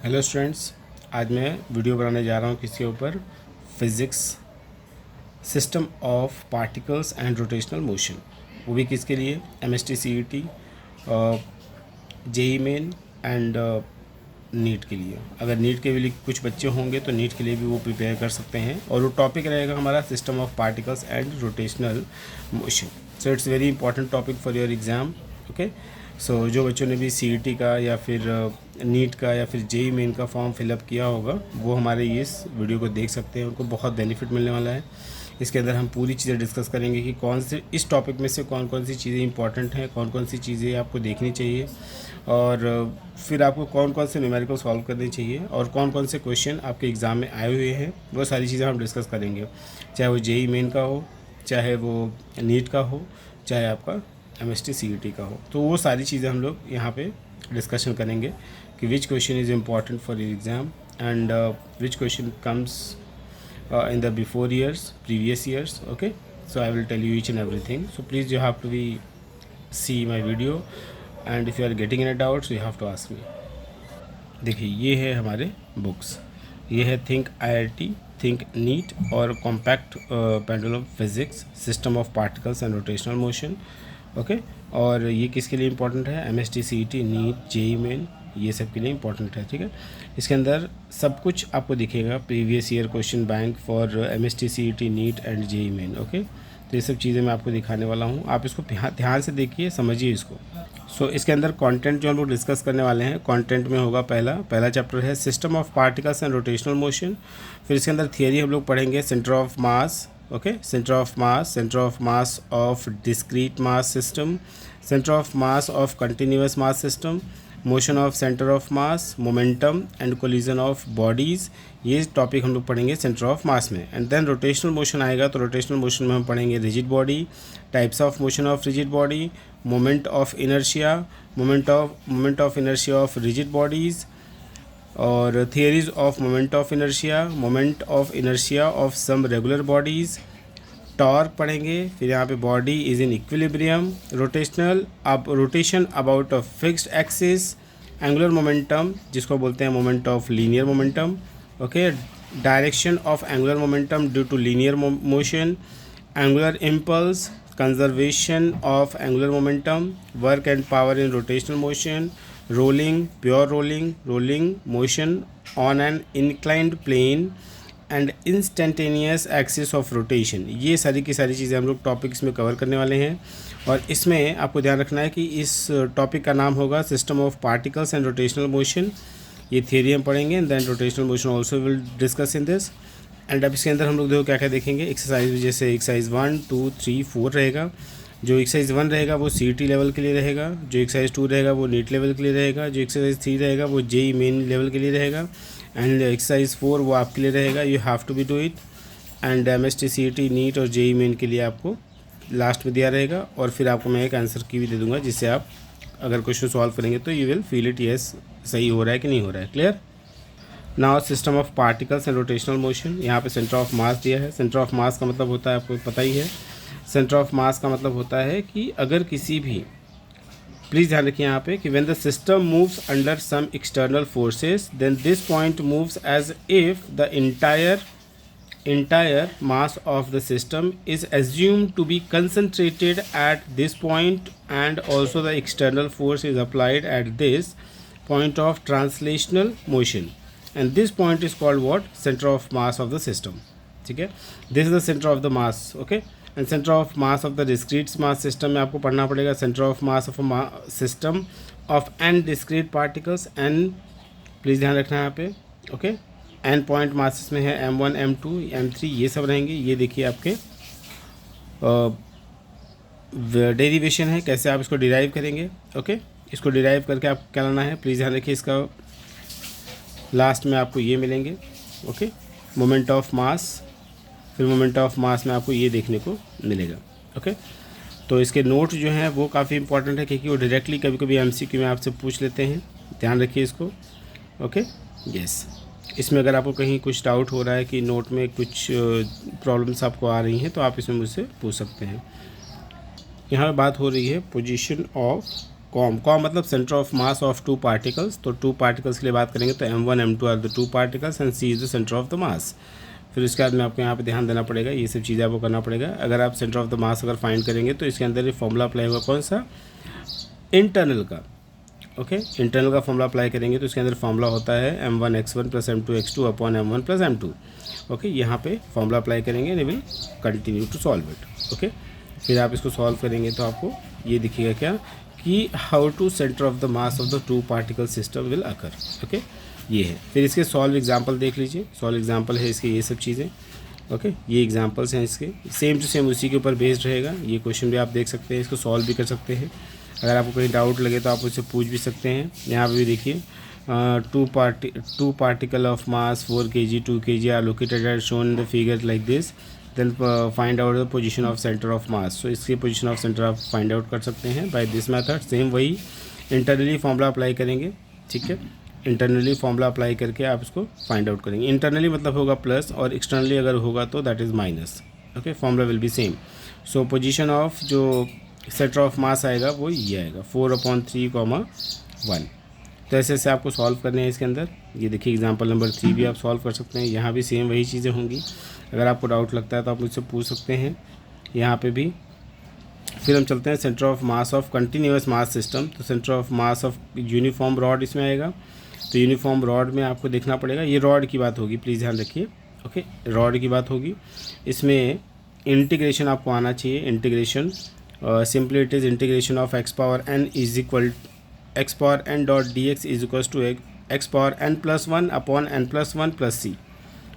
Hello students, आज मैं video बनाने जा रहा हूँ किसके ऊपर, physics system of particles and rotational motion. वो भी किसके लिए, MST CET, JEE main and NEET के लिए। अगर नीट के लिए कुछ बच्चे होंगे तो नीट के लिए भी वो प्रिपेयर कर सकते हैं। और वो टॉपिक रहेगा हमारा system of particles and rotational motion. So it's very important topic for your exam. Okay, so जो बच्चों ने भी सीईटी का या फिर नीट का या फिर जेई मेन का फॉर्म फिलअप किया होगा वो हमारे इस वीडियो को देख सकते हैं, उनको बहुत बेनिफिट मिलने वाला है। इसके अंदर हम पूरी चीज़ें डिस्कस करेंगे कि कौन से इस टॉपिक में से कौन कौन सी चीज़ें इंपॉर्टेंट हैं, कौन कौन सी चीज़ें आपको देखनी चाहिए, और फिर आपको कौन कौन से न्यूमेरिकल सॉल्व करने चाहिए, और कौन कौन से क्वेश्चन आपके एग्ज़ाम में आए हुए हैं। वो सारी चीज़ें हम डिस्कस करेंगे, चाहे वो जेई मेन का हो, चाहे वो नीट का हो, चाहे आपका एमएसटी सीईटी का हो। तो वो सारी चीज़ें हम लोग यहाँ पे डिस्कशन करेंगे कि which question is important for your exam and which question comes in the before years, previous years. Okay, so I will tell you each and everything, so please you have to be see my video, and if you are getting any doubts you have to ask me. देखिए, ये है हमारे books, ये है think IIT, think NEET और compact pendulum physics system of particles and rotational motion. Okay, और ये किसके लिए इंपॉर्टेंट है, MST CET, NEET, JEE main, ये सब के लिए इंपॉर्टेंट है। ठीक है, इसके अंदर सब कुछ आपको दिखेगा, previous year question bank for MST CET, NEET and JEE main. Okay, तो ये सब चीज़ें मैं आपको दिखाने वाला हूँ, आप इसको ध्यान से देखिए, समझिए इसको। सो इसके अंदर कंटेंट जो हम लोग डिस्कस करने वाले हैं, कंटेंट में होगा पहला चैप्टर है system of particles and rotational motion. फिर इसके अंदर थियरी हम लोग पढ़ेंगे, centre of mass. Okay, centre of mass of discrete mass system, centre of mass of continuous mass system, motion of centre of mass, momentum and collision of bodies. ये topic हम लोग पढ़ेंगे सेंटर ऑफ मास में। And then rotational motion आएगा, तो rotational motion में हम पढ़ेंगे rigid body, types of motion of rigid body, moment of inertia, moment of inertia of rigid bodies, और theories of moment of inertia of some regular bodies, torque पढ़ेंगे। फिर यहाँ पे body is in equilibrium, rotation about a fixed axis, angular momentum जिसको बोलते हैं moment of linear momentum. Okay, direction of angular momentum due to linear motion, angular impulse, conservation of angular momentum, work and power in rotational motion, rolling, pure rolling motion on an inclined plane and instantaneous axis of rotation. ये सारी की सारी चीज़ें हम लोग topics में cover करने वाले हैं। और इसमें आपको ध्यान रखना है कि इस टॉपिक का नाम होगा system of particles and rotational motion. ये थियरी हम पढ़ेंगे, and then rotational motion also will discuss in this. And अब इसके अंदर हम लोग देखो क्या क्या देखेंगे, एक्सरसाइज जैसे एक्सरसाइज 1, 2, 3, 4 रहेगा। जो एक्सरसाइज 1 रहेगा वो सीईटी लेवल के लिए रहेगा, जो एक्सरसाइज 2 रहेगा वो नीट लेवल के लिए रहेगा, जो एक्सरसाइज 3 रहेगा वो जेई मेन लेवल के लिए रहेगा, एंड एक्सरसाइज 4 वो आपके लिए रहेगा, you have to be do it. And MST CET, NEET और जेई मेन के लिए आपको लास्ट में दिया रहेगा। और फिर आपको मैं एक आंसर की भी दे दूंगा, जिससे आप अगर क्वेश्चन सॉल्व करेंगे तो you will feel it, yes सही हो रहा है कि नहीं हो रहा है। Clear? Now system of particles and rotational motion. यहाँ पे सेंटर ऑफ मास दिया है। सेंटर ऑफ मास का मतलब होता है, आपको पता ही है, सेंटर ऑफ मास का मतलब होता है कि अगर किसी भी, प्लीज़ ध्यान रखिए यहाँ पे कि when the system moves under some external forces then this point moves as if the entire mass of the system is assumed to be concentrated at this point, and also the external force is applied at this point of translational motion, and this point is called what? Center of mass of the system. ठीक है, this is the center of the mass. okay, and center of mass of the discrete mass system में आपको पढ़ना पड़ेगा center of mass of a system of n discrete particles, n please ध्यान रखना है यहाँ पे। ओके, एन पॉइंट मासेस में है m1, m2, m3, ये सब रहेंगे। ये देखिए आपके डेरिवेशन है, कैसे आप इसको डिराइव करेंगे। ओके, इसको डिराइव करके आपको क्या लाना है, प्लीज़ ध्यान रखिए, इसका लास्ट में आपको ये मिलेंगे। ओके, मोमेंट ऑफ मास, फिर मोमेंट ऑफ मास में आपको ये देखने को मिलेगा। ओके, तो इसके नोट जो हैं वो काफ़ी इंपॉर्टेंट है, क्योंकि वो डायरेक्टली कभी कभी एमसीक्यू में आपसे पूछ लेते हैं, ध्यान रखिए इसको। ओके, यस, इसमें अगर आपको कहीं कुछ डाउट हो रहा है कि नोट में कुछ प्रॉब्लम्स आपको आ रही हैं तो आप इसमें मुझसे पूछ सकते हैं। यहाँ बात हो रही है पोजीशन ऑफ कॉम मतलब centre of mass of two particles. तो टू पार्टिकल्स के लिए बात करेंगे तो m1 m2 are the two particles and c is the centre of the mass. फिर उसके बाद में आपको यहाँ पे ध्यान देना पड़ेगा, ये सब चीज़ें आपको करना पड़ेगा। अगर आप सेंटर ऑफ द मास अगर फाइंड करेंगे तो इसके अंदर ये फॉर्मूला अप्लाई होगा कौन सा, इंटरनल का। ओके, इंटरनल का फॉर्मूला अप्लाई करेंगे तो इसके अंदर फॉर्मूला होता है m1 x1 plus m2 x2 upon m1 plus m2। Okay, यहाँ पे फॉर्मूला अप्लाई करेंगे and will continue to solve it. Okay, फिर आप इसको सॉल्व करेंगे तो आपको ये दिखेगा क्या कि how to centre of the mass of the two particle system will occur. Okay, ये है। फिर इसके सॉल्व एग्जाम्पल देख लीजिए, सॉल्व एग्जाम्पल है इसके ये सब चीज़ें। ओके, ये एग्जाम्पल्स हैं इसके, सेम टू सेम उसी के ऊपर बेस्ड रहेगा। ये क्वेश्चन भी आप देख सकते हैं, इसको सॉल्व भी कर सकते हैं। अगर आपको कोई डाउट लगे तो आप उससे पूछ भी सकते हैं। यहाँ पे भी देखिए, two particle of mass 4 kg 2 kg are located at shown in the figure like this, then find out the position of centre of mass. So इसकी पोजीशन ऑफ सेंटर आप फाइंड आउट कर सकते हैं बाय दिस मेथड। सेम वही internally formula apply करेंगे, ठीक है। Internally formula apply करके आप इसको फाइंड आउट करेंगे। इंटरनली मतलब होगा प्लस और एक्सटर्नली अगर होगा तो that is minus. Okay, formula will be same. So position of जो सेंटर ऑफ मास आएगा वो ये आएगा 4/3, 1। तो ऐसे ऐसे आपको सॉल्व करने हैं इसके अंदर। ये देखिए एग्जांपल नंबर 3 भी आप सॉल्व कर सकते हैं, यहाँ भी सेम वही चीज़ें होंगी। अगर आपको डाउट लगता है तो आप मुझसे पूछ सकते हैं यहाँ पे भी। फिर हम चलते हैं centre of mass of continuous mass system. तो centre of mass of uniform rod इसमें आएगा। तो यूनिफॉर्म रॉड में आपको देखना पड़ेगा, ये रॉड की बात होगी, प्लीज़ ध्यान रखिए। ओके, रॉड की बात होगी। इसमें इंटीग्रेशन आपको आना चाहिए, integration. Simply it is integration of x power n is equal x power n dot dx is equal to x power n+1 upon n+1 plus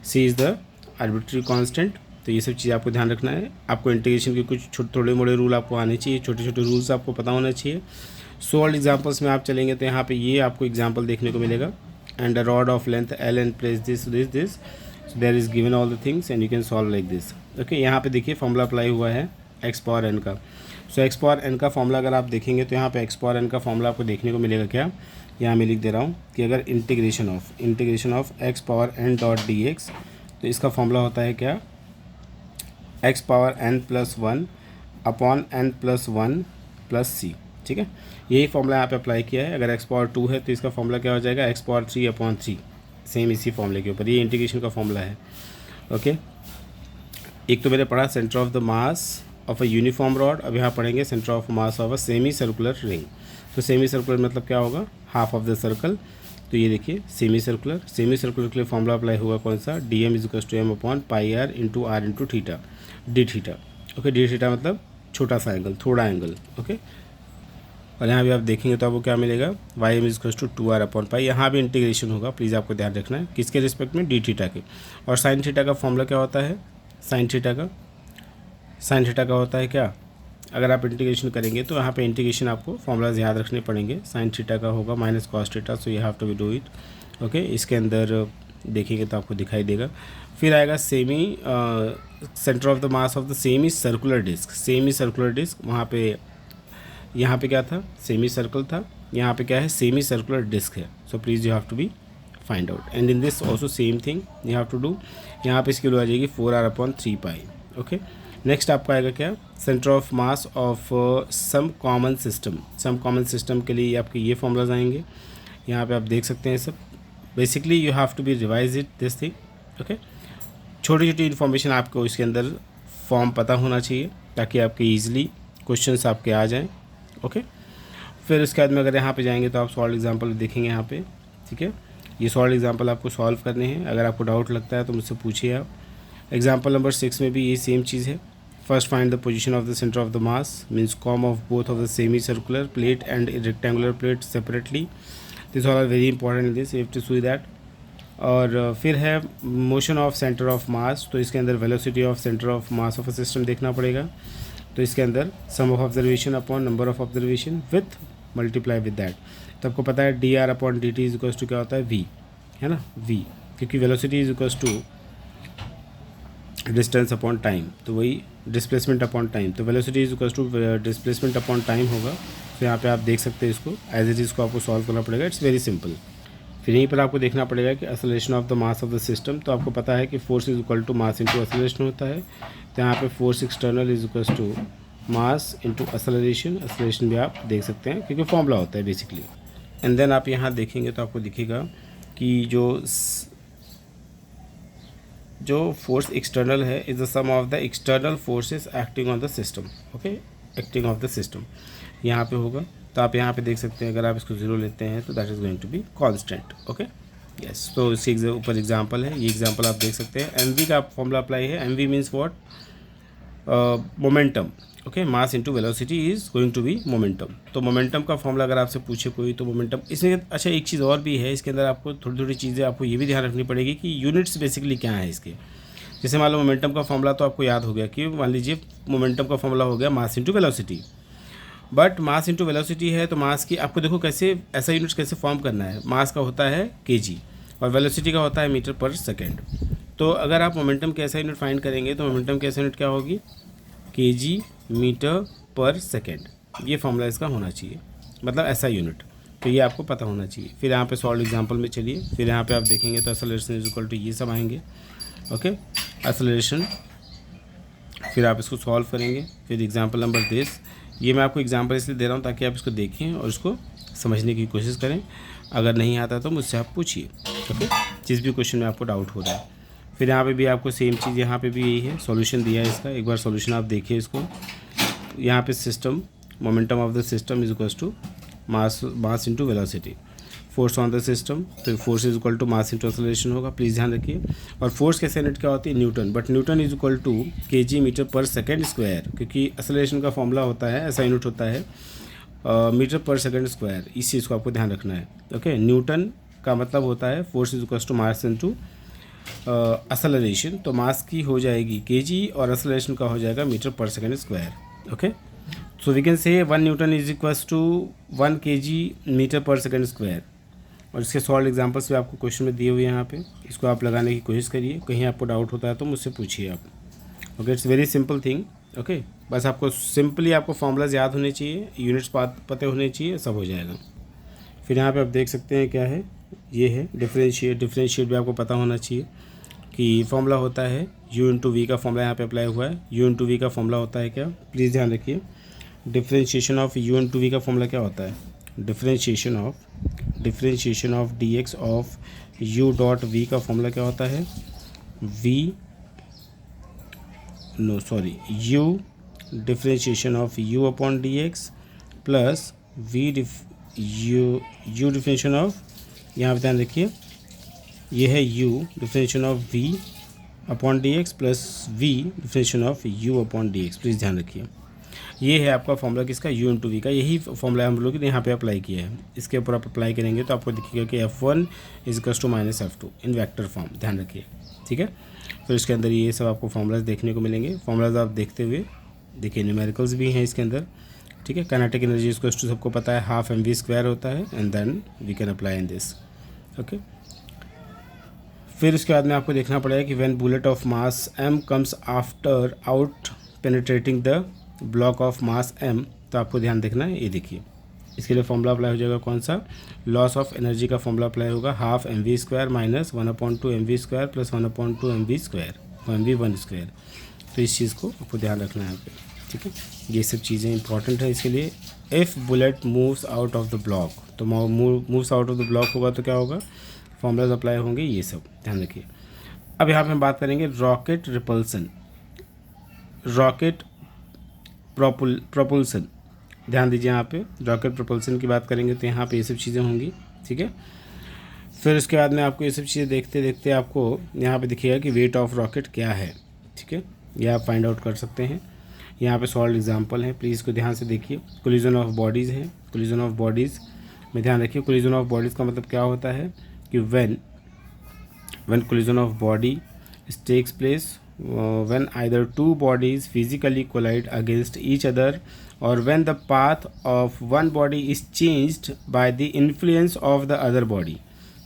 c is the arbitrary constant. तो ये सब चीज़ आपको ध्यान रखना है। आपको इंटीग्रेशन के कुछ थोड़े मोड़े रूल आपको आने चाहिए, छोटे छोटे रूल्स आपको पता होना चाहिए। सॉल्व एग्जाम्पल्स में आप चलेंगे तो यहाँ पे ये आपको एग्जाम्पल देखने को मिलेगा। And a rod of length l and place this there is given all the things and you can solve like this. Okay, यहाँ पे देखिए फॉर्मूला अप्लाई हुआ है x पावर n का। सो x पावर n का फॉर्मूला अगर आप देखेंगे तो यहाँ पे x पावर n का फॉर्मूला आपको देखने को मिलेगा क्या, यहाँ मैं लिख दे रहा हूँ कि अगर integration of x power n dot dx, तो इसका फॉर्मूला होता है क्या, x power n+1 upon n+1 plus c। ठीक है, यही फॉर्मूला यहाँ पे अप्लाई किया है। अगर x पावर 2 है तो इसका फॉर्मूला क्या हो जाएगा, x पावर 3/3, सेम इसी फॉर्मूले के ऊपर। ये इंटीग्रेशन का फॉर्मूला है। ओके, एक तो मैंने पढ़ा centre of the mass of a uniform rod, अब यहाँ पढ़ेंगे centre of mass of a semi circular ring. तो सेमी सर्कुलर मतलब क्या होगा, हाफ ऑफ द सर्कल। तो ये देखिए सेमी सर्कुलर के लिए फॉर्मूला अप्लाई हुआ कौन सा, dm = m upon πr into r into theta D theta. Okay, D theta मतलब छोटा सा एंगल, थोड़ा एंगल। ओके, और यहाँ भी आप देखेंगे तो आपको क्या मिलेगा, ym = 2r अपॉन पाई। यहाँ भी इंटीग्रेशन होगा, प्लीज़ आपको ध्यान रखना है किसके रिस्पेक्ट में, डी थीटा के। और साइन थीटा का फॉर्मूला क्या होता है, साइन थीटा का होता है क्या, अगर आप इंटीग्रेशन करेंगे तो यहाँ पे इंटीग्रेशन आपको फॉर्मूलाज याद रखने पड़ेंगे। साइन थीटा का होगा minus cos theta, so you have to be do it. Okay, इसके अंदर देखेंगे तो आपको दिखाई देगा। फिर आएगा semi centre of the mass of the semi circular disc. वहाँ पे यहाँ पे क्या था, सेमी सर्कल था, यहाँ पे क्या है, सेमी सर्कुलर डिस्क है। So please you have to be find out and in this also same thing you have to do. यहाँ पे इसकी वैल्यू आ जाएगी 4r/3π। ओके, नेक्स्ट आपका आएगा क्या, centre of mass of some common system के लिए आपके ये फॉर्मूलाज आएंगे। यहाँ पे आप देख सकते हैं सब। Basically you have to be revise it this thing. Okay, छोटी छोटी इन्फॉर्मेशन आपको इसके अंदर फॉर्म पता होना चाहिए ताकि आपके ईजिली क्वेश्चंस आपके आ जाएं। ओके, फिर उसके बाद में अगर यहाँ पे जाएंगे तो आप सॉल्व एग्जांपल देखेंगे यहाँ पे। ठीक है, ये सॉल्व एग्जांपल आपको सॉल्व करने हैं। अगर आपको डाउट लगता है तो मुझसे पूछिए आप। एग्जांपल नंबर 6 में भी ये सेम चीज़ है। First find the position of the centre of the mass means COM of both of the semi circular plate and rectangular plate separately. This all are very important in this, you have to see that. और फिर है motion of centre of mass. तो इसके अंदर velocity of centre of mass of a system देखना पड़ेगा। तो इसके अंदर some of observation upon number of observation with multiply with that. तो आपको पता है dr/dt इज इक्वल्स टू क्या होता है, v, है ना, v, क्योंकि velocity is equals to distance upon time, तो वही डिस्प्लेसमेंट अपॉन टाइम। तो velocity is equals to displacement upon time होगा। तो यहाँ पे आप देख सकते हैं इसको एज इट इज़ को आपको सॉल्व करना पड़ेगा। It's very simple. फिर यहीं पर आपको देखना पड़ेगा कि acceleration of the mass of the system. तो आपको पता है कि force is equal to mass into acceleration होता है। तो यहाँ पे force external is equals to mass into acceleration, acceleration भी आप देख सकते हैं क्योंकि फॉर्मूला होता है बेसिकली। एंड देन आप यहाँ देखेंगे तो आपको दिखेगा कि जो फोर्स एक्सटर्नल है is the sum of the external forces acting on the system. Okay, acting of the system यहाँ पे होगा। तो आप यहाँ पे देख सकते हैं, अगर आप इसको 0 लेते हैं तो that is going to be constant. Okay, yes. तो इसके ऊपर एग्जांपल है, ये एग्जांपल आप देख सकते हैं। एमवी का फॉर्मूला अप्लाई है। MV means what? Momentum. Okay, mass into velocity is going to be momentum. तो मोमेंटम का फॉर्मूला अगर आपसे पूछे कोई तो मोमेंटम इसमें, अच्छा एक चीज़ और भी है इसके अंदर, आपको थोड़ी थोड़ी चीज़ें आपको ये भी ध्यान रखनी पड़ेगी कि यूनिट्स बेसिकली क्या है इसके। जैसे मान लो मोमेंटम का फॉर्मूला तो आपको याद हो गया कि मान लीजिए मोमेंटम का फॉर्मूला हो गया मास into velocity. But mass into velocity है तो मास की आपको देखो कैसे ऐसा यूनिट्स कैसे फॉर्म करना है। मास का होता है केजी और वेलोसिटी का होता है मीटर पर सेकेंड। तो अगर आप मोमेंटम के ऐसा यूनिट फाइंड करेंगे तो मोमेंटम के ऐसा यूनिट क्या होगी? KG metre per second. ये फॉर्मूला इसका होना चाहिए, मतलब ऐसा यूनिट। तो ये आपको पता होना चाहिए। फिर यहाँ पे सॉल्व एग्जांपल में चलिए, फिर यहाँ पे आप देखेंगे तो एक्सेलरेशन इज इक्वल टू ये सब आएंगे। ओके, एक्सेलरेशन, फिर आप इसको सॉल्व करेंगे। फिर एग्जांपल नंबर दिस, ये मैं आपको एग्जांपल इसलिए दे रहा हूँ ताकि आप इसको देखें और इसको समझने की कोशिश करें। अगर नहीं आता तो मुझसे आप पूछिए। ओके, जिस भी क्वेश्चन में आपको डाउट हो रहा है। फिर यहाँ पे भी आपको सेम चीज़, यहाँ पे भी यही है, सॉल्यूशन दिया है इसका। एक बार सॉल्यूशन आप देखिए इसको। यहाँ पे system, momentum of the system is equals to mass into velocity. Force on the system, तो force is equal to mass into acceleration होगा, प्लीज़ ध्यान रखिए। और फोर्स कैसे यूनिट क्या होती है? Newton. But Newton is equal to KG metre per second square, क्योंकि एक्सेलरेशन का फॉर्मूला होता है, ऐसा यूनिट होता है मीटर पर सेकेंड स्क्वायर। इस चीज़ को आपको ध्यान रखना है। ओके, न्यूटन का मतलब होता है force is equal to mass into acceleration. तो मास की हो जाएगी केजी और एक्सेलरेशन का हो जाएगा metre per second square. Okay, so we can say 1 newton is equals to 1 KG metre per second square. और इसके सॉल्व एग्जांपल्स भी आपको क्वेश्चन में दिए हुए हैं यहाँ पे। इसको आप लगाने की कोशिश करिए, कहीं आपको डाउट होता है तो मुझसे पूछिए आप। Okay, it's very simple thing. Okay, बस आपको सिंपली आपको फॉर्मूलाज याद होने चाहिए, यूनिट्स पते होने चाहिए, सब हो जाएगा। फिर यहाँ पे आप देख सकते हैं क्या है, ये है डिफरेंशिएट। डिफरेंशिएट भी आपको पता होना चाहिए कि फॉर्मूला होता है u इंटू वी का फॉर्मूला यहाँ पे अप्लाई हुआ है। u इंटू वी का फॉर्मूला होता है क्या? प्लीज़ ध्यान रखिए। Differentiation of u into V का फॉर्मूला क्या होता है? Differentiation of dx of u dot v का फॉर्मूला क्या होता है? u differentiation of u upon dx plus u differentiation of, यहाँ पे ध्यान रखिए, ये है u differentiation of v upon dx plus v differentiation of u upon dx। Please ध्यान रखिए, ये है आपका फॉर्मूला किसका? u इंटू वी का। यही फॉर्मूला हम लोग ने यहाँ पे अप्लाई किया है। इसके ऊपर आप अप्लाई करेंगे तो आपको दिखेगा कि F1 is equal to minus F2 in vector form. ध्यान रखिए, ठीक है। फिर इसके अंदर ये सब आपको फॉर्मूलाज देखने को मिलेंगे। फॉर्मूलाज आप देखते हुए देखिए, न्यूमेरिकल्स भी हैं इसके अंदर, ठीक है। Kinetic energy is equal to सबको पता है हाफ mv स्क्वायर होता है, and then we can apply in this. Okay, फिर उसके बाद में आपको देखना पड़ेगा कि when bullet of mass m comes after out penetrating the block of mass m, तो आपको ध्यान देखना है। ये देखिए, इसके लिए फॉर्मूला अप्लाई हो जाएगा कौन सा? लॉस ऑफ एनर्जी का फॉर्मूला अप्लाई होगा, half mv square minus 1/2 mv square plus 1/2 mv square, mv1 square. तो इस चीज़ को आपको ध्यान रखना है यहाँ पे, ठीक है। ये सब चीज़ें इंपॉर्टेंट है इसके लिए। If bullet moves out of the block, तो moves out of the block होगा तो क्या होगा? फॉर्मूलाज अप्लाई होंगे, ये सब ध्यान रखिए। अब यहाँ पे हम बात करेंगे रॉकेट रिपल्सन, रॉकेट प्रोपल्सन। ध्यान दीजिए, यहाँ पे रॉकेट प्रोपल्सन की बात करेंगे तो यहाँ पे ये सब चीज़ें होंगी, ठीक है। फिर उसके बाद में आपको ये सब चीज़ें देखते देखते आपको यहाँ पे दिखेगा कि वेट ऑफ रॉकेट क्या है, ठीक है। ये आप फाइंड आउट कर सकते हैं। यहाँ पे सॉल्व एग्जांपल है, प्लीज़ इसको ध्यान से देखिए। कोलिजन ऑफ बॉडीज़ है, कोलिजन ऑफ बॉडीज़ में ध्यान रखिए। कोलिजन ऑफ बॉडीज़ का मतलब क्या होता है कि when collision of body takes place when either two bodies physically collide against each other, or when the path of one body is changed by the influence of the other body,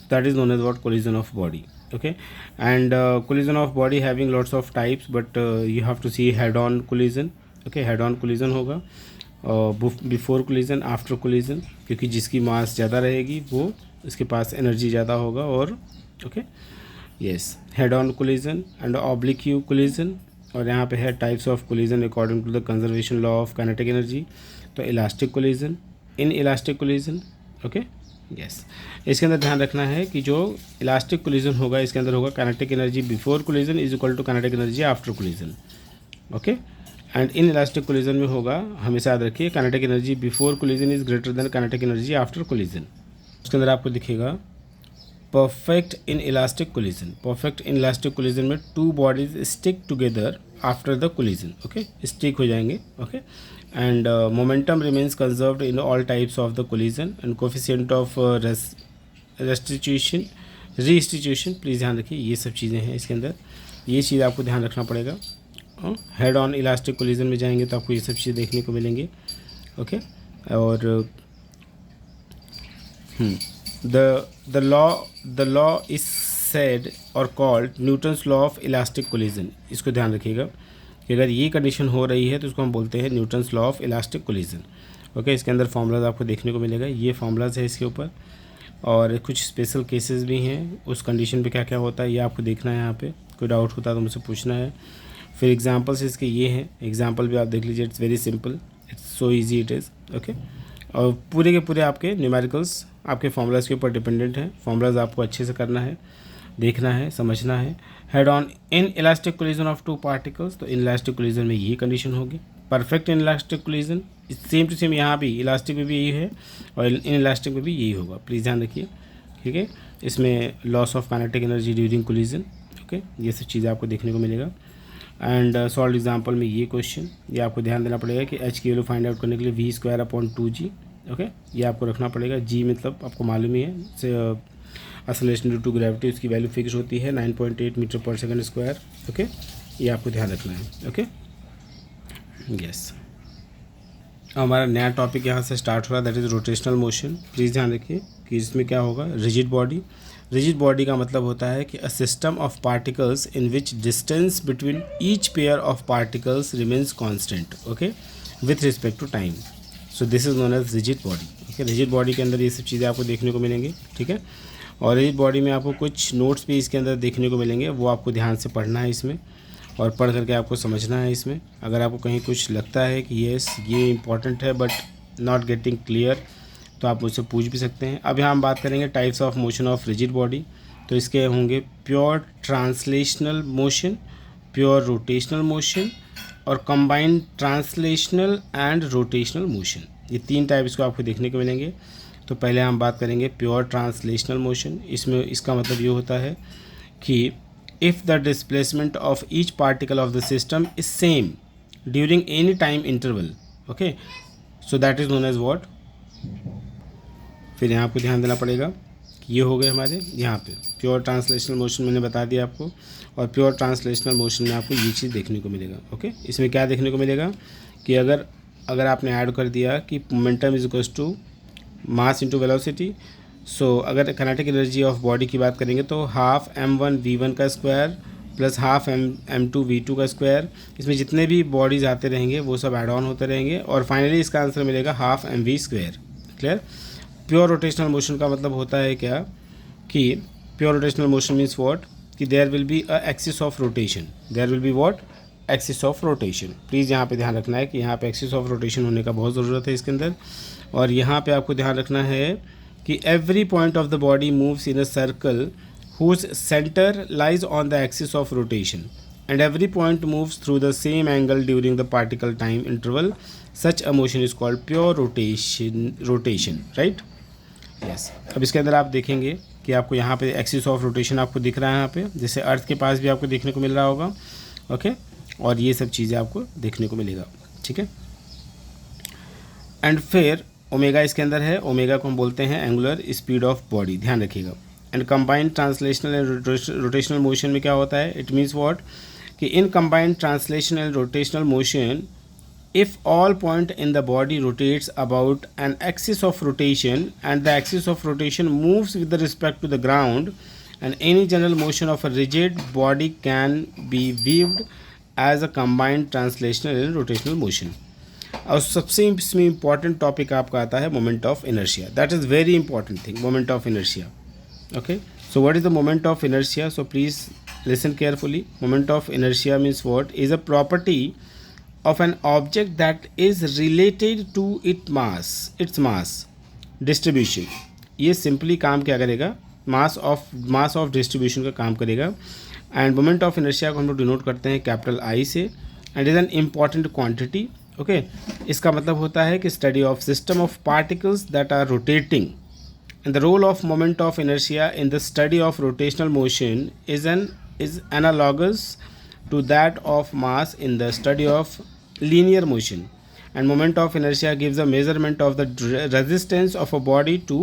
that is known as what? Collision of body. Okay, and collision of body having lots of types, but you have to see head on collision. Okay, head on collision होगा, before collision, after collision, क्योंकि जिसकी मास ज़्यादा रहेगी वो इसके पास energy ज़्यादा होगा। और okay, yes, head on collision and oblique collision, और यहाँ पे है types of collision according to the conservation law of kinetic energy. तो elastic collision, in elastic collision, okay yes. इसके अंदर ध्यान रखना है कि जो इलास्टिक कोलिजन होगा इसके अंदर होगा kinetic energy before collision is equal to kinetic energy after collision, okay. And in elastic collision में होगा, हमेशा याद रखिए, kinetic energy before collision is greater than kinetic energy after collision. उसके अंदर आपको दिखेगा perfect in elastic collision. Perfect in elastic collision में two bodies stick together after the collision, okay, stick हो जाएंगे, okay. And momentum remains conserved in all types of the collision and coefficient of restitution, please ध्यान रखिए, ये सब चीज़ें हैं इसके अंदर, ये चीज़ आपको ध्यान रखना पड़ेगा। हेड ऑन इलास्टिक कोलिजन में जाएंगे तो आपको ये सब चीज़ें देखने को मिलेंगे, ओके। और द लॉ इज सेड और called Newton's law of elastic collision. इसको ध्यान रखिएगा कि अगर ये कंडीशन हो रही है तो उसको हम बोलते हैं Newton's law of elastic collision, okay. इसके अंदर फॉर्मूलाज आपको देखने को मिलेगा, ये फॉर्मूलाज है इसके ऊपर, और कुछ स्पेशल केसेस भी हैं, उस कंडीशन पे क्या क्या होता है ये आपको देखना है। यहाँ पे कोई डाउट होता है तो मुझसे पूछना है। फिर एग्जांपल्स इसके ये हैं, एग्जांपल भी आप देख लीजिए, it's very simple, it's so easy it is, okay. और पूरे के पूरे आपके न्यूमेरिकल्स आपके फॉर्मूलाज के ऊपर डिपेंडेंट हैं। फॉर्मूलाज आपको अच्छे से करना है, देखना है, समझना है। Head on in elastic collision of two particles, तो इन इलास्टिक कोलिजन में ये कंडीशन होगी। Perfect in elastic collision, same to same यहाँ भी इलास्टिक में भी यही है और इन इलास्टिक में भी यही होगा, प्लीज़ ध्यान रखिए, ठीक है। इसमें loss of kinetic energy during collision, okay, ये सब चीज़ें आपको देखने को मिलेगा। एंड सॉल्व एग्जाम्पल में ये क्वेश्चन, ये आपको ध्यान देना पड़ेगा कि एच की वैल्यू फाइंड आउट करने के लिए v²/2g, ओके, ये आपको रखना पड़ेगा। जी मतलब आपको मालूम ही है, एक्सेलरेशन ड्यू टू ग्रेविटी, उसकी वैल्यू फिक्स होती है 9.8 मीटर पर सेकंड स्क्वायर, ओके, ये आपको ध्यान रखना है, ओके यस। हमारा नया टॉपिक यहाँ से स्टार्ट हो रहा है, that is rotational motion. Please ध्यान रखिए कि इसमें क्या होगा, रिजिड बॉडी। रिजिड बॉडी का मतलब होता है कि a system of particles in which distance between each pair of particles remains constant, okay, with respect to time. So this is known as rigid body, okay. Rigid body के अंदर ये सब चीज़ें आपको देखने को मिलेंगी, ठीक है। और रिजिड बॉडी में आपको कुछ नोट्स भी इसके अंदर देखने को मिलेंगे, वो आपको ध्यान से पढ़ना है इसमें, और पढ़ करके आपको समझना है इसमें। अगर आपको कहीं कुछ लगता है कि येस ये इंपॉर्टेंट है बट नॉट गेटिंग क्लियर, तो आप मुझसे पूछ भी सकते हैं। अब यहाँ हम बात करेंगे types of motion of rigid body. तो इसके होंगे pure translational motion, pure rotational motion और combined translational and rotational motion. ये तीन टाइप इसको आपको देखने को मिलेंगे। तो पहले हम बात करेंगे प्योर ट्रांसलेशनल मोशन। इसमें इसका मतलब ये होता है कि if the displacement of each particle of the system is same during any time interval, okay, so that is known as what. फिर यहाँ आपको ध्यान देना पड़ेगा कि ये हो गए हमारे यहाँ पे प्योर ट्रांसलेशनल मोशन, मैंने बता दिया आपको। और प्योर ट्रांसलेशनल मोशन में आपको ये चीज़ देखने को मिलेगा, ओके। इसमें क्या देखने को मिलेगा कि अगर आपने ऐड कर दिया कि momentum is equals to mass into velocity. So अगर काइनेटिक एनर्जी ऑफ बॉडी की बात करेंगे तो हाफ m1 v1 का square plus half m2 v2 का स्क्वायर, इसमें जितने भी बॉडीज़ आते रहेंगे वो सब ऐड ऑन होते रहेंगे और फाइनली इसका आंसर मिलेगा half mv square. Clear. Pure rotational motion का मतलब होता है क्या कि pure rotational motion means what, कि there will be a axis of rotation, there will be what, axis of rotation. Please यहाँ पे ध्यान रखना है कि यहाँ पे एक्सिस ऑफ रोटेशन होने का बहुत ज़रूरत है इसके अंदर। और यहाँ पे आपको ध्यान रखना है कि every point of the body moves in a circle whose center lies on the axis of rotation and every point moves through the same angle during the particle time interval. Such a motion is called pure rotation, right? Yes. अब इसके अंदर आप देखेंगे कि आपको यहाँ पे axis of rotation आपको दिख रहा है यहाँ पे, जैसे अर्थ के पास भी आपको देखने को मिल रहा होगा, ओके। और ये सब चीज़ें आपको देखने को मिलेगा, ठीक है। एंड फिर ओमेगा इसके अंदर है, ओमेगा को हम बोलते हैं एंगुलर स्पीड ऑफ बॉडी, ध्यान रखिएगा। And combined translational and rotational motion में क्या होता है, इट मीन्स व्हाट, कि in combined translational and rotational motion if all point in the body rotates about an axis of rotation and the axis of rotation moves with respect to the ground, and any general motion of a rigid body can be viewed as a combined translational and rotational motion. और सबसे इसमें important topic आपका आता है moment of inertia, that is very important thing, moment of inertia, okay. So what is the moment of inertia? So please listen carefully. Moment of inertia means what? Is a property of an object that is related to its mass distribution. ये simply काम क्या करेगा? Mass of distribution का काम करेगा. End moment of inertia को हम लोग डिनोट करते हैं कैपिटल आई से. And is an important quantity. Okay, इसका मतलब होता है कि study of system of particles that are rotating. And the role of moment of inertia in the study of rotational motion is analogous to that of mass in the study of linear motion. And moment of inertia gives a measurement of the resistance of a body to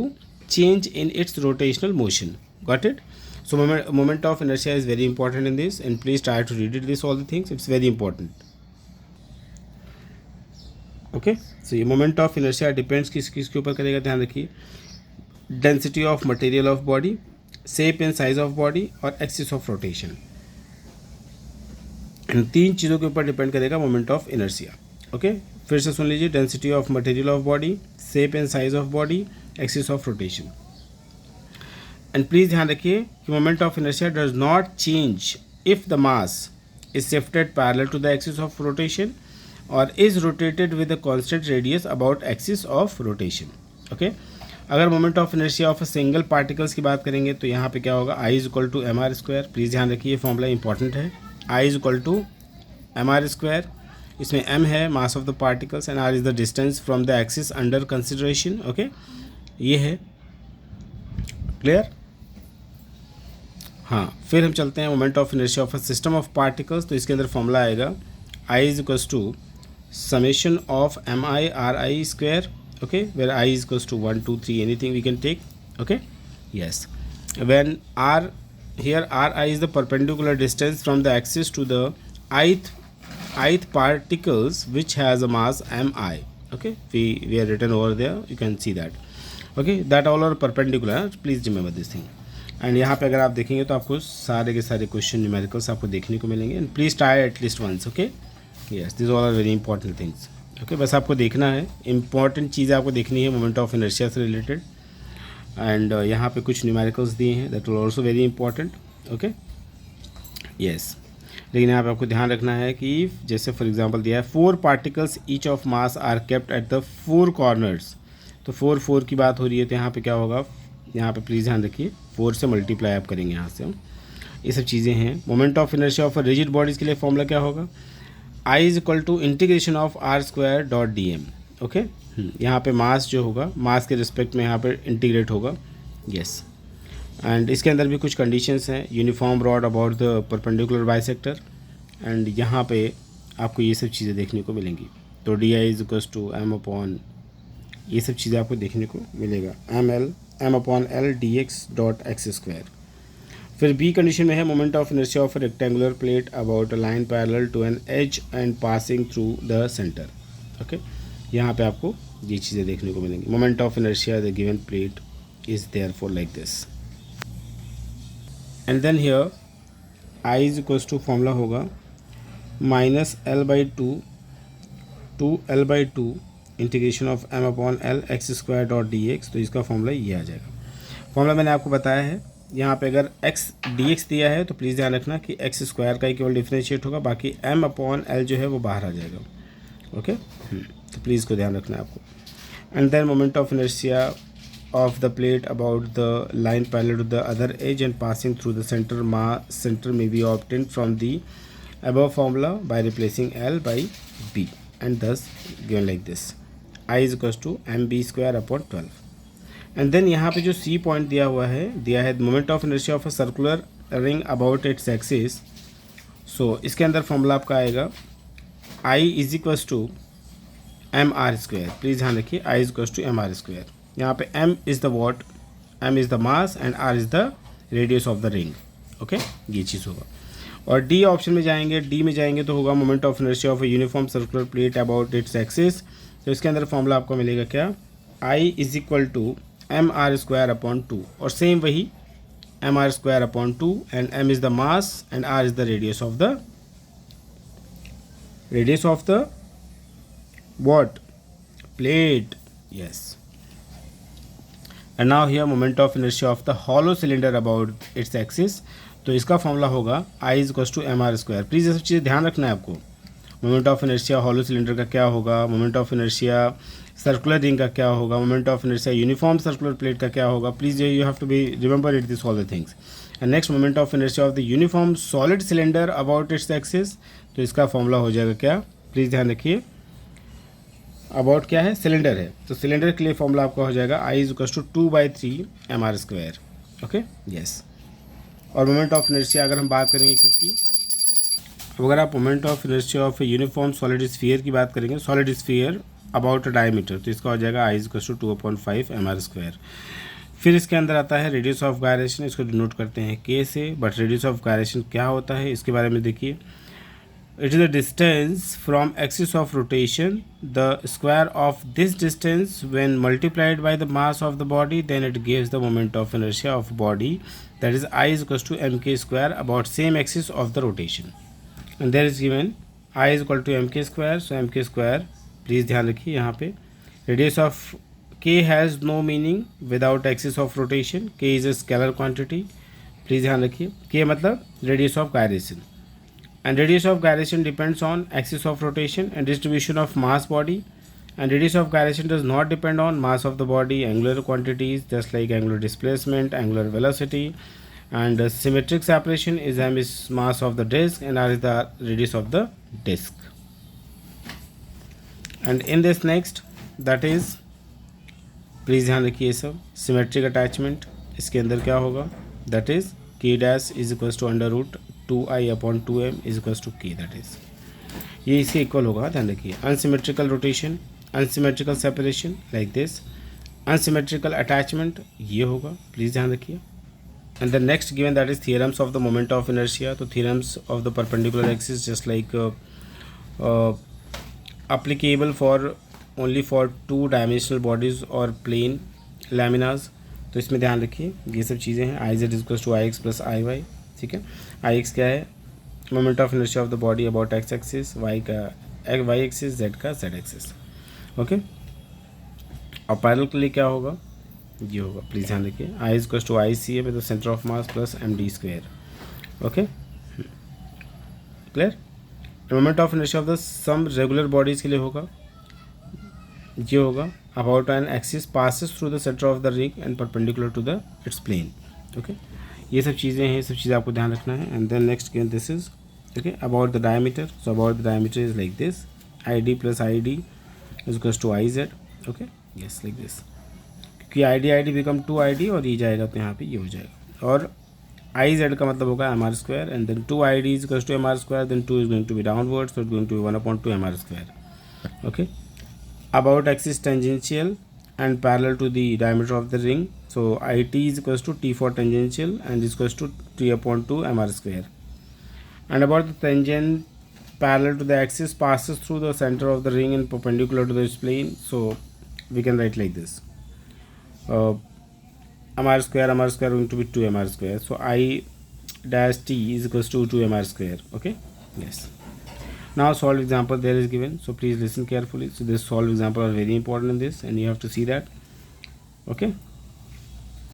change in its rotational motion. Got it? So moment of inertia is very important in this, and please try to read it this all the things. It's very important. Okay, so ये moment of inertia depends किसके ऊपर करेगा, ध्यान रखिए. Density of material of body, shape and size of body और axis of rotation. इन 3 चीज़ों के ऊपर डिपेंड करेगा मोमेंट ऑफ इनर्शिया. ओके, फिर से सुन लीजिए. Density of material of body, shape and size of body, axis of rotation. And please ध्यान रखिए कि moment of inertia does not change if the mass is shifted parallel to the axis of rotation और is rotated with a constant radius about axis of rotation. Okay, अगर moment of inertia of a single particles की बात करेंगे तो यहाँ पे क्या होगा? I is equal to M R square. Please ध्यान रखिए, फॉर्मूला इंपॉर्टेंट है. I is equal to M R square. इसमें एम है mass of the particles and R is the distance from the axis under consideration. Okay, ये है clear. हाँ, फिर हम चलते हैं moment of inertia of a system of particles. तो इसके अंदर फॉर्मूला आएगा I is equal to summation of M I R I square. Okay, where I is equals to 1 2 3 anything we can take. Okay, yes, when r here ri is the perpendicular distance from the axis to the ith particles which has a mass mi. Okay, we are written over there, you can see that. Okay, that all are perpendicular, please remember this thing. And यहाँ पे अगर आप देखेंगे तो आपको सारे के सारे क्वेश्चन न्यूमेरिकल्स आपको देखने को मिलेंगे. And please try at least once. Okay, yes, this all are very important things. Okay, बस आपको देखना है, इंपॉर्टेंट चीज़ आपको देखनी है मोमेंट ऑफ इनर्शिया से रिलेटेड. एंड यहाँ पे कुछ न्यूमेरिकल्स दिए हैं, that will also very important. Okay, yes, लेकिन यहाँ पे आपको ध्यान रखना है कि जैसे फॉर एग्जांपल दिया है 4 particles each of mass are kept at the 4 corners. तो 4 की बात हो रही है, तो यहाँ पे क्या होगा? यहाँ पे प्लीज़ ध्यान रखिए, 4 से मल्टीप्लाई आप करेंगे यहाँ से. ये सब चीज़ें हैं. Moment of inertia of rigid bodies के लिए फॉर्मूला क्या होगा? I is equal to integration of R square dot D M. Okay, यहाँ पे मास जो होगा, मास के रिस्पेक्ट में यहाँ पे इंटीग्रेट होगा. यस, एंड इसके अंदर भी कुछ कंडीशंस हैं. Uniform rod about the perpendicular bisector. And यहाँ पे आपको ये सब चीज़ें देखने को मिलेंगी. तो D I is equal to M upon, ये सब चीज़ें आपको देखने को मिलेगा. M upon L D X dot X square. फिर बी कंडीशन में है moment of inertia of rectangular plate about a line parallel to an edge and passing through the centre. Okay, यहाँ पे आपको ये चीज़ें देखने को मिलेंगी. Moment of inertia the given plate is there for like this. And then here I is equals to formula होगा minus L by two L by two integration of M upon L X square dot D X. तो इसका formula ये आ जाएगा. Formula मैंने आपको बताया है. यहाँ पे अगर x dx दिया है तो प्लीज़ ध्यान रखना कि एक्स स्क्वायर का ही केवल डिफ्रेंशिएट होगा, बाकी m अपॉन एल जो है वो बाहर आ जाएगा. ओके, तो प्लीज़ को ध्यान रखना है आपको. And then moment of inertia of the plate about the line parallel to the other edge and passing through the centre may be obtained from the above formula by replacing l by b and this given like this. I is equal to M B square upon 12. And then यहाँ पे जो C point दिया है moment of inertia of a circular ring about its axis. सो इसके अंदर formula आपका आएगा I is equals to M R square. Please ध्यान रखिए, I is equals to M R square. यहाँ पे M is the what, M is the mass and R is the radius of the ring. Okay, ये चीज़ होगा. और D option में जाएंगे, डी में जाएंगे तो होगा moment of inertia of a uniform circular plate about its axis. तो इसके अंदर फॉर्मूला आपको मिलेगा क्या? I is equal to M R square upon 2. और सेम वही M R square upon 2 and M is the mass and R is the radius of the what? Plate. Yes. And now here moment of inertia of the hollow cylinder about its axis, तो इसका formula होगा I is equals to M R square. Please ये सब चीज़ें ध्यान रखना है आपको। Moment of inertia hollow cylinder का क्या होगा, moment of inertia circular ring का क्या होगा, moment of inertia uniform circular plate का क्या होगा। Please you have to be remember it this all the things. And next moment of inertia of the uniform solid cylinder about its axis, तो इसका formula हो जाएगा क्या, please ध्यान रखिए। अबाउट क्या है, सिलेंडर है, तो सिलेंडर के लिए फॉर्मूला आपका हो जाएगा I is equals to 2/3 mr square. Okay, yes. और मोमेंट ऑफ इनर्शिया अगर हम बात करेंगे किसकी, अगर आप moment of inertia of uniform solid sphere की बात करेंगे, सॉलिड स्फीयर अबाउट डायमीटर, तो इसका हो जाएगा I is equals to 2/5 mr square. फिर इसके अंदर आता है रेडियस ऑफ गायरेशन, इसको डिनोट करते हैं K से, बट रेडियस ऑफ गायरेशन क्या होता है इसके बारे में देखिए। It is the distance from axis of rotation. The square of this distance when multiplied by the mass of the body, then it gives the moment of inertia of body, that is I is equals to mk square about same axis of the rotation. And there is given I is equal to mk square. So mk square, please ध्यान रखिए यहाँ पे radius of k has no meaning without axis of rotation. K is a scalar quantity. Please ध्यान रखिए, k मतलब radius of gyration. And radius of gyration depends on axis of rotation and distribution of mass body, and radius of gyration does not depend on mass of the body, angular quantities just like angular displacement, angular velocity, and symmetric separation is m is mass of the disk and r is the radius of the disk. And in this next, that is, please ध्यान रखिए सब, symmetric attachment, इसके अंदर क्या होगा, that is k dash is equals to under root 2i upon 2m is equals to k, that is, ये इसके equal होगा, ध्यान रखिए। Unsymmetrical rotation, unsymmetrical separation like this, unsymmetrical attachment ये होगा, प्लीज़ ध्यान रखिए। And the next given that is theorems of the moment of inertia, तो theorems of the perpendicular axis just like applicable for only for 2-dimensional bodies और plane laminas, तो इसमें ध्यान रखिए ये सब चीज़ें हैं। I z equals to ix plus I Y, ठीक है। आई एक्स क्या है, moment of inertia of the body about X axis, Y का वाई एक्सिस, जेड का जेड एक्सिस, ओके। और पैरेलल के लिए क्या होगा, ये होगा, प्लीज़ ध्यान रखिए। I is equals to I C A with the centre of mass plus M D square, okay, clear. Moment of inertia of the some regular bodies के लिए होगा, ये होगा about an axis passes through the centre of the ring and perpendicular to the its plane, okay. ये सब चीज़ें हैं, ये सब चीज़ें आपको ध्यान रखना है। And then next given this is okay about the diameter, so about the diameter is like this, I D plus I D is equals to I Z, okay, yes like this, क्योंकि I D become 2id और ये जाएगा तो यहाँ पे ये हो जाएगा, और आई जेड का मतलब होगा M R square, and then 2id is equals to M R square, then 2 is going to be downward, so it going to be 1/2 M R square, okay. About axis tangential and parallel to the diameter of the ring, so IT is equals to T for tangential and is equals to T/2 mr square. And about the tangent parallel to the axis passes through the center of the ring and perpendicular to the plane, so we can write like this, mr square going to be 2 mr square, so I dash T is equals to 2 mr square, okay, yes. Now solved example there is given, so please listen carefully. So this solved example are very important in this and you have to see that, okay.